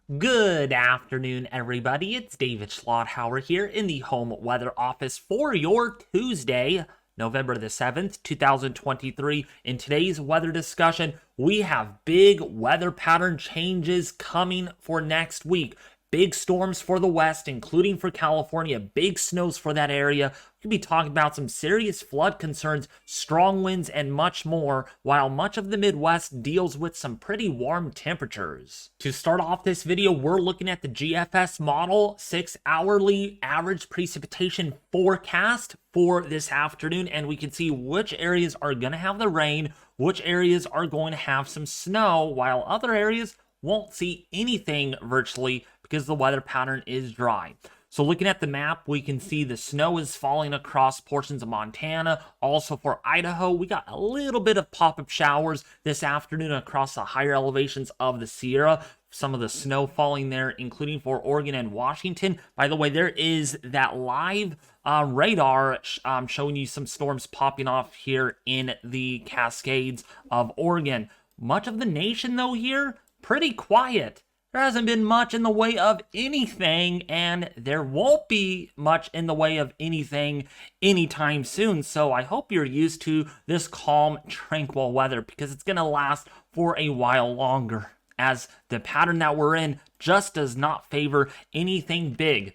Good afternoon, everybody. It's David Schlotthauer here in the home weather office for your Tuesday, November the 7th, 2023. In today's weather discussion, we have big weather pattern changes coming for next week. Big storms for the West, including for California, big snows for that area. We could be talking about some serious flood concerns, strong winds, and much more, while much of the Midwest deals with some pretty warm temperatures. To start off this video, we're looking at the GFS model 6-hourly average precipitation forecast for this afternoon, and we can see which areas are going to have the rain, which areas are going to have some snow, while other areas won't see anything virtually because the weather pattern is dry. So looking at the map, we can see the snow is falling across portions of Montana. Also for Idaho, we got a little bit of pop-up showers this afternoon across the higher elevations of the Sierra. Some of the snow falling there, including for Oregon and Washington. By the way, there is that live radar showing you some storms popping off here in the Cascades of Oregon. Much of the nation, though, here, pretty quiet. There hasn't been much in the way of anything, and there won't be much in the way of anything anytime soon. So I hope you're used to this calm, tranquil weather because it's going to last for a while longer, as the pattern that we're in just does not favor anything big.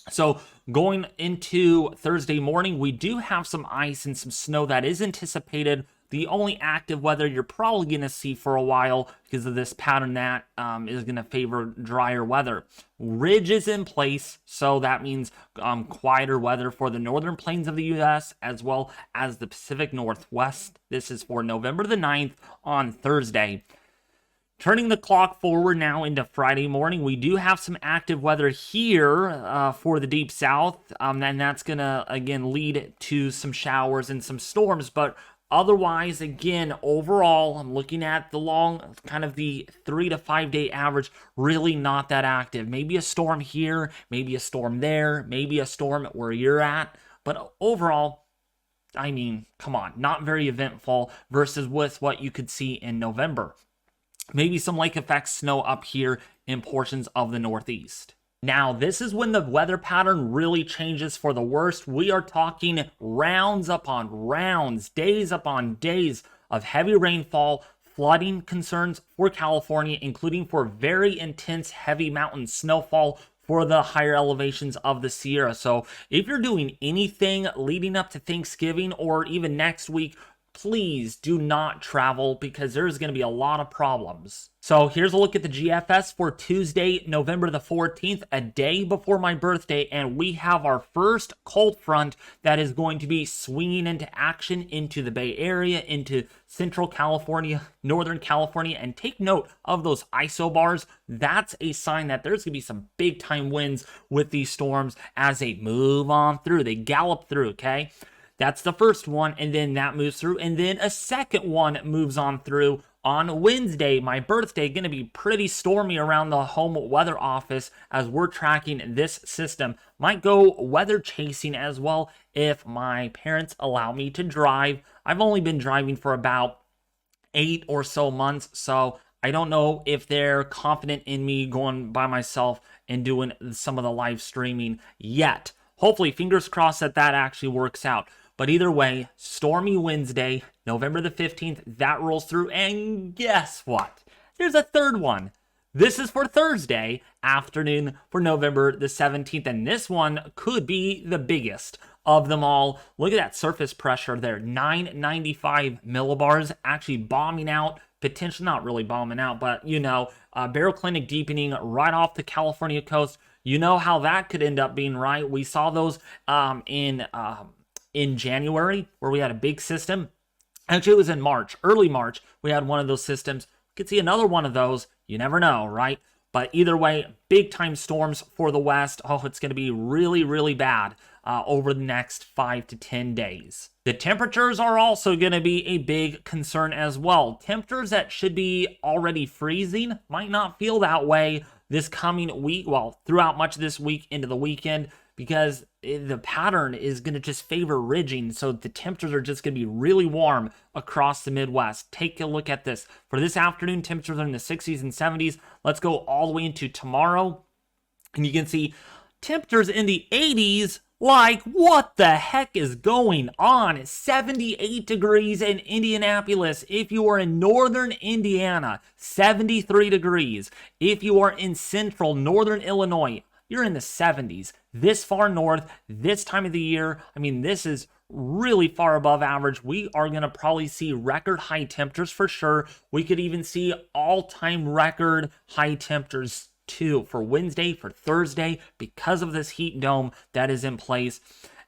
So going into Thursday morning, we do have some ice and some snow that is anticipated. The only active weather you're probably going to see for a while because of this pattern that is going to favor drier weather. Ridge is in place, so that means quieter weather for the northern plains of the U.S. as well as the Pacific Northwest. This is for November the 9th on Thursday. Turning the clock forward now into Friday morning, we do have some active weather here for the Deep South, and that's going to, again, lead to some showers and some storms, but otherwise, again, overall, I'm looking at the long, kind of the 3 to 5 day average, really not that active. Maybe a storm here, maybe a storm there, maybe a storm where you're at, but overall, I mean, come on, not very eventful versus with what you could see in November. Maybe some lake effect snow up here in portions of the Northeast. Now, this is when the weather pattern really changes for the worst. We are talking rounds upon rounds, days upon days of heavy rainfall, flooding concerns for California, including for very intense heavy mountain snowfall for the higher elevations of the Sierra. So if you're doing anything leading up to Thanksgiving or even next week, please do not travel because there's going to be a lot of problems. So here's a look at the GFS for Tuesday, November the 14th, a day before my birthday, and we have our first cold front that is going to be swinging into action into the Bay Area, into Central California, Northern California, and take note of those isobars. That's a sign that there's going to be some big time winds with these storms as they move on through. They gallop through, okay? That's the first one, and then that moves through, and then a second one moves on through. On Wednesday, my birthday, going to be pretty stormy around the home weather office as we're tracking this system. Might go weather chasing as well if my parents allow me to drive. I've only been driving for about 8 or so months, so I don't know if they're confident in me going by myself and doing some of the live streaming yet. Hopefully, fingers crossed that actually works out. But either way, stormy Wednesday, November the 15th, that rolls through. And guess what? There's a third one. This is for Thursday afternoon for November the 17th. And this one could be the biggest of them all. Look at that surface pressure there. 995 millibars actually bombing out. Potentially not really bombing out, but you know, baroclinic deepening right off the California coast. You know how that could end up being, right? We saw those in January where we had a big system. Actually, it was in March, early March. We had one of those systems. We could see another one of those. You never know, right? But either way, big time storms for the West. Oh, it's going to be really, really bad over the next 5 to 10 days. The temperatures are also going to be a big concern as well. Temperatures that should be already freezing might not feel that way this coming week, well, throughout much of this week into the weekend. because the pattern is going to just favor ridging. So the temperatures are just going to be really warm across the Midwest. Take a look at this. For this afternoon, temperatures are in the 60s and 70s. Let's go all the way into tomorrow. And you can see temperatures in the 80s. Like, what the heck is going on? 78 degrees in Indianapolis. If you are in northern Indiana, 73 degrees. If you are in central northern Illinois, you're in the 70s. This far north, this time of the year, I mean, this is really far above average. We are going to probably see record high temperatures for sure. We could even see all-time record high temperatures too for Wednesday, for Thursday, because of this heat dome that is in place.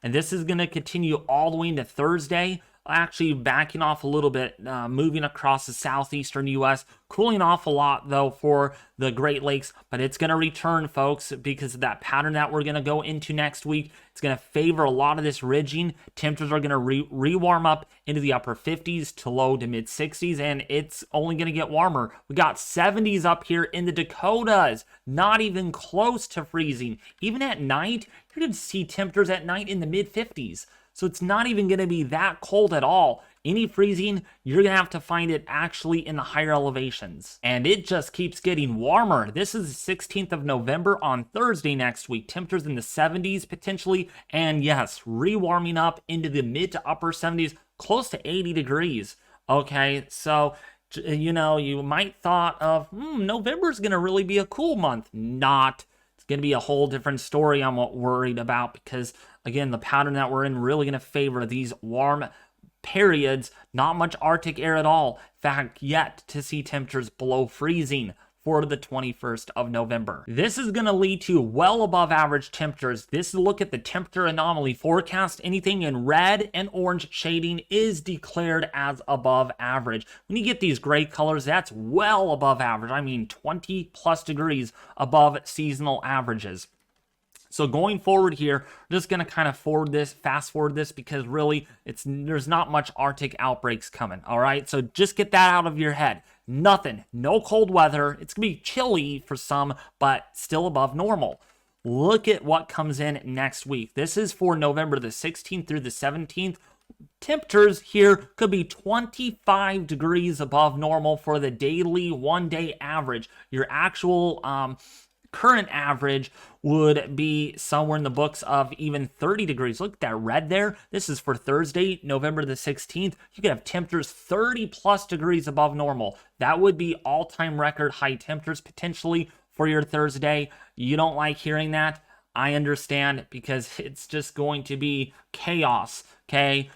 And this is going to continue all the way into Thursday, actually backing off a little bit, moving across the southeastern U.S., cooling off a lot, though, for the Great Lakes, but it's going to return, folks, because of that pattern that we're going to go into next week. It's going to favor a lot of this ridging. Temperatures are going to re-warm up into the upper 50s to low to mid 60s, and it's only going to get warmer. We got 70s up here in the Dakotas, not even close to freezing. Even at night, you're going to see temperatures at night in the mid 50s. So it's not even going to be that cold at all. Any freezing, you're going to have to find it actually in the higher elevations. And it just keeps getting warmer. This is the 16th of November on Thursday next week. Temperatures in the 70s potentially. And yes, re-warming up into the mid to upper 70s, close to 80 degrees. Okay, so you know, you might thought of, November's going to really be a cool month. Not. It's going to be a whole different story I'm worried about because, again, the pattern that we're in really going to favor these warm periods, not much Arctic air at all. In fact, yet to see temperatures below freezing for the 21st of November. This is going to lead to well above average temperatures. This is a look at the temperature anomaly forecast. Anything in red and orange shading is declared as above average. When you get these gray colors, that's well above average. I mean, 20 plus degrees above seasonal averages. So going forward here, we're just going to kind of fast forward this because really there's not much Arctic outbreaks coming, all right? So just get that out of your head. Nothing, no cold weather. It's going to be chilly for some, but still above normal. Look at what comes in next week. This is for November the 16th through the 17th. Temperatures here could be 25 degrees above normal for the daily one-day average. Your actual current average would be somewhere in the books of even 30 degrees. Look at that red there. This is for Thursday, November the 16th. You could have temperatures 30 plus degrees above normal. That would be all-time record high temperatures potentially for your Thursday. You don't like hearing that? I understand, because it's just going to be chaos, okay?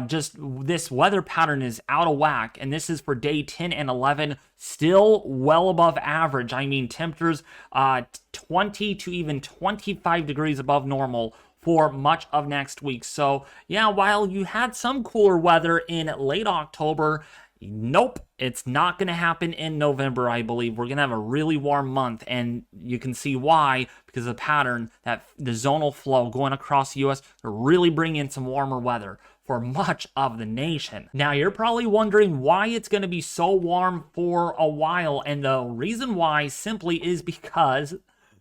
Just this weather pattern is out of whack, and this is for day 10 and 11, still well above average. I mean, temperatures 20 to even 25 degrees above normal for much of next week. So yeah, while you had some cooler weather in late October, nope, it's not going to happen in November, I believe. We're going to have a really warm month, and you can see why, because of the pattern that the zonal flow going across the U.S. to really bring in some warmer weather for much of the nation. Now, you're probably wondering why it's going to be so warm for a while, and the reason why simply is because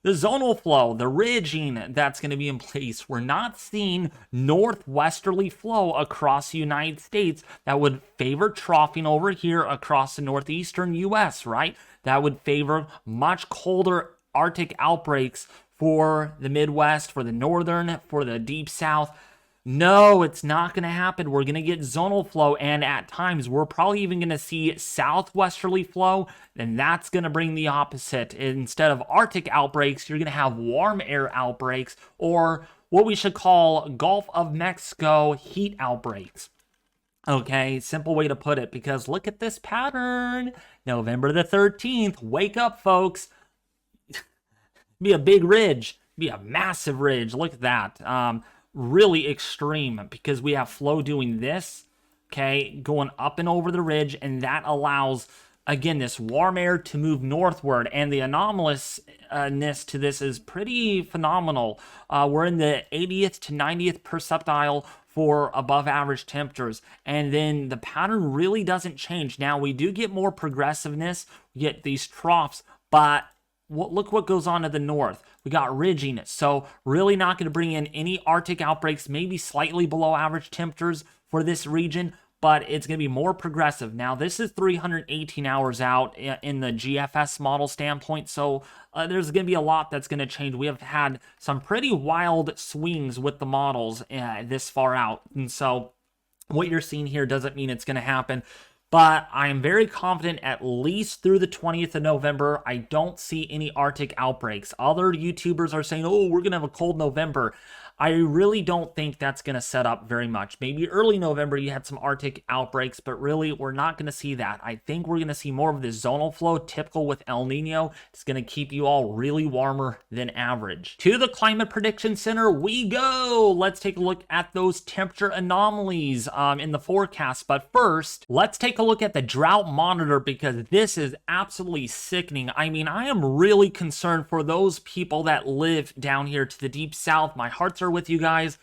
the zonal flow, the ridging that's going to be in place, we're not seeing northwesterly flow across the United States that would favor troughing over here across the northeastern U.S., right? That would favor much colder Arctic outbreaks for the Midwest, for the northern, for the deep south. No, it's not going to happen. We're going to get zonal flow, and at times we're probably even going to see southwesterly flow, and that's going to bring the opposite. Instead of Arctic outbreaks, you're going to have warm air outbreaks, or what we should call Gulf of Mexico heat outbreaks. Okay, simple way to put it, because look at this pattern. November the 13th, wake up, folks. Be a big ridge, be a massive ridge. Look at that. Really extreme, because we have flow doing this, okay, going up and over the ridge, and that allows, again, this warm air to move northward, and the anomalousness to this is pretty phenomenal. We're in the 80th to 90th percentile for above average temperatures, and then the pattern really doesn't change. Now, we do get more progressiveness, we get these troughs, but look what goes on to the north. We got ridging, so really not going to bring in any Arctic outbreaks, maybe slightly below average temperatures for this region, but it's going to be more progressive. Now, this is 318 hours out in the GFS model standpoint, so there's going to be a lot that's going to change. We have had some pretty wild swings with the models this far out, and so what you're seeing here doesn't mean it's going to happen. But I am very confident at least through the 20th of November, I don't see any Arctic outbreaks. Other YouTubers are saying, oh, we're going to have a cold November. I really don't think that's going to set up very much. Maybe early November you had some Arctic outbreaks, but really we're not going to see that. I think we're going to see more of this zonal flow typical with El Nino. It's going to keep you all really warmer than average. To the Climate Prediction Center we go. Let's take a look at those temperature anomalies in the forecast. But first, let's take a look at the drought monitor because this is absolutely sickening. I mean, I am really concerned for those people that live down here to the deep south. My hearts are with you guys.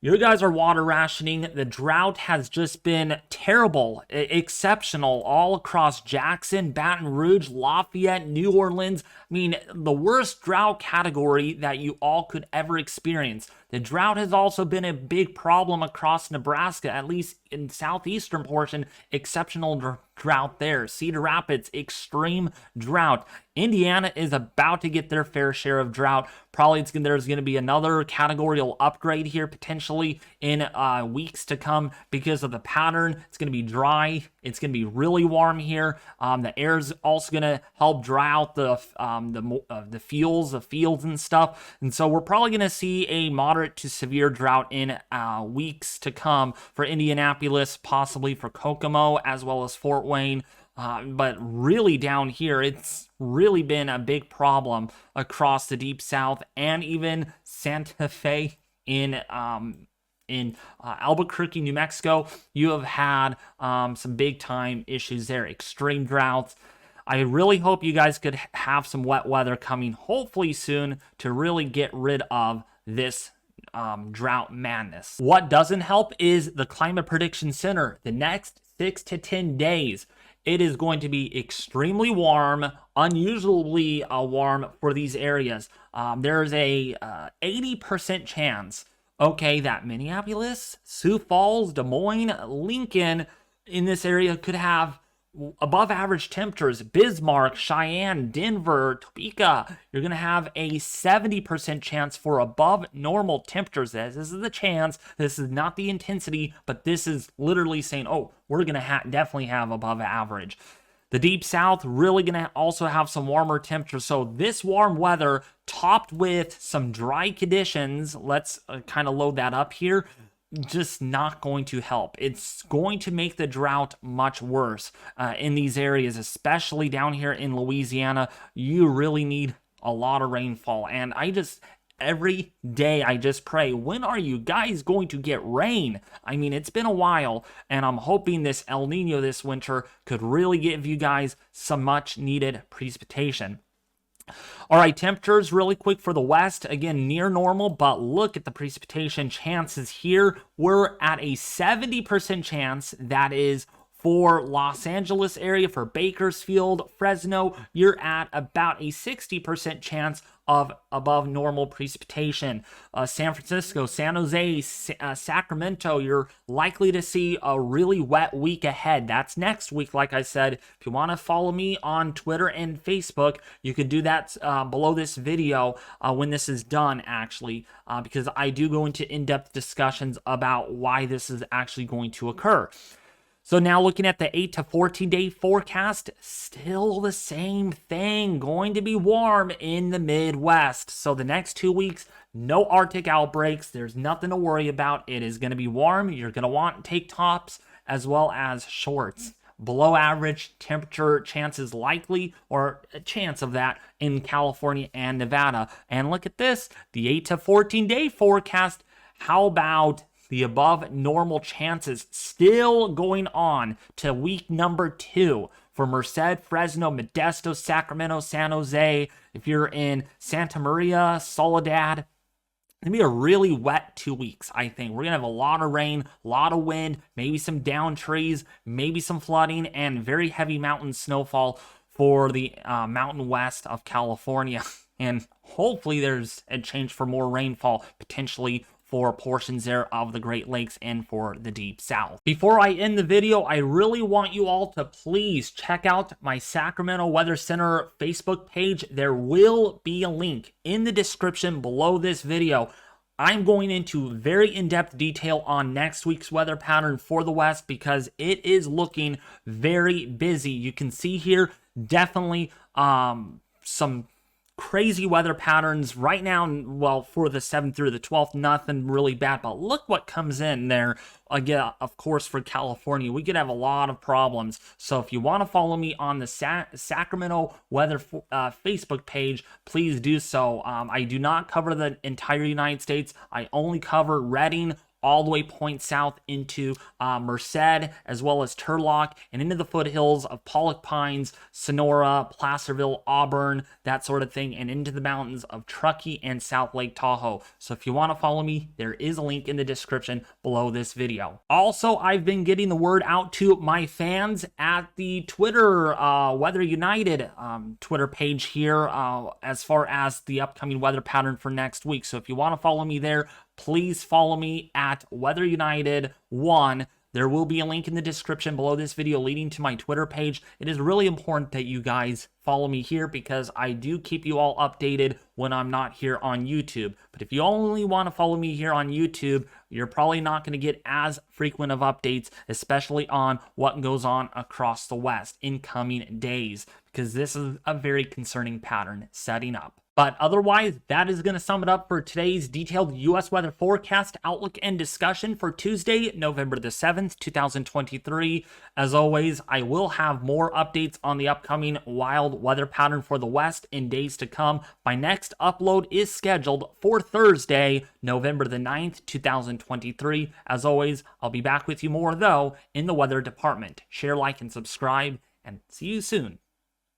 You guys are water rationing. The drought has just been terrible, exceptional all across Jackson, Baton Rouge, Lafayette, New Orleans. I mean, the worst drought category that you all could ever experience. The drought has also been a big problem across Nebraska, at least in southeastern portion, exceptional drought there. Cedar Rapids, extreme drought. Indiana is about to get their fair share of drought. Probably there's going to be another categorical upgrade here potentially in weeks to come because of the pattern. It's going to be dry. It's going to be really warm here. The air's also going to help dry out the fields and stuff. And so we're probably going to see a moderate to severe drought in weeks to come for Indianapolis, possibly for Kokomo, as well as Fort Wayne. But really down here, it's really been a big problem across the deep south and even Santa Fe in Albuquerque, New Mexico. You have had some big time issues there, extreme droughts. I really hope you guys could have some wet weather coming hopefully soon to really get rid of this drought madness. What doesn't help is the Climate Prediction Center. The next 6 to 10 days, it is going to be extremely warm, unusually warm for these areas. There's a 80% chance, okay, that Minneapolis, Sioux Falls, Des Moines, Lincoln in this area could have above average temperatures. Bismarck, Cheyenne, Denver, Topeka, you're going to have a 70% chance for above normal temperatures. This is the chance. This is not the intensity, but this is literally saying, oh, we're going to definitely have above average. The deep south really going to also have some warmer temperatures. So this warm weather topped with some dry conditions, let's kind of load that up here, just not going to help. It's going to make the drought much worse in these areas, especially down here in Louisiana. You really need a lot of rainfall. And every day I just pray, when are you guys going to get rain? I mean, it's been a while, and I'm hoping this El Nino this winter could really give you guys some much needed precipitation. All right, temperatures really quick for the west, again near normal, but look at the precipitation chances here. We're at a 70% chance. That is for Los Angeles area, for Bakersfield, Fresno. You're at about a 60% chance of above normal precipitation. San Francisco, San Jose, Sacramento, you're likely to see a really wet week ahead. That's next week, like I said. If you want to follow me on Twitter and Facebook, you can do that below this video when this is done, actually, because I do go into in-depth discussions about why this is actually going to occur. So now looking at the 8 to 14 day forecast, still the same thing, going to be warm in the Midwest. So the next 2 weeks, no Arctic outbreaks. There's nothing to worry about. It is going to be warm. You're going to want tank tops as well as shorts. Below average temperature chances likely, or a chance of that, in California and Nevada. And look at this, the 8 to 14 day forecast. How about the above normal chances still going on to week number 2 for Merced, Fresno, Modesto, Sacramento, San Jose. If you're in Santa Maria, Soledad, it's going to be a really wet 2 weeks, I think. We're going to have a lot of rain, a lot of wind, maybe some down trees, maybe some flooding, and very heavy mountain snowfall for the mountain west of California. And hopefully there's a change for more rainfall, potentially for portions there of the Great Lakes and for the Deep South. Before I end the video, I really want you all to please check out my Sacramento Weather Center Facebook page. There will be a link in the description below this video. I'm going into very in-depth detail on next week's weather pattern for the West because it is looking very busy. You can see here definitely some crazy weather patterns right now. Well, for the 7th through the 12th, nothing really bad, but look what comes in there. Again, of course, for California, we could have a lot of problems. So if you want to follow me on the Sacramento Weather Facebook page, please do so. I do not cover the entire United States. I only cover Redding, all the way point south into Merced, as well as Turlock, and into the foothills of Pollock Pines, Sonora, Placerville, Auburn, that sort of thing, and into the mountains of Truckee and South Lake Tahoe. So if you want to follow me, there is a link in the description below this video. Also, I've been getting the word out to my fans at the Twitter Weather United Twitter page here as far as the upcoming weather pattern for next week. So if you want to follow me there, please follow me at Weather United 1. There will be a link in the description below this video leading to my Twitter page. It is really important that you guys follow me here because I do keep you all updated when I'm not here on YouTube. But if you only want to follow me here on YouTube, you're probably not going to get as frequent of updates, especially on what goes on across the West in coming days, because this is a very concerning pattern setting up. But otherwise, that is going to sum it up for today's detailed U.S. weather forecast, outlook, and discussion for Tuesday, November the 7th, 2023. As always, I will have more updates on the upcoming wild weather pattern for the West in days to come. My next upload is scheduled for Thursday, November the 9th, 2023. As always, I'll be back with you more, though, in the weather department. Share, like, and subscribe, and see you soon.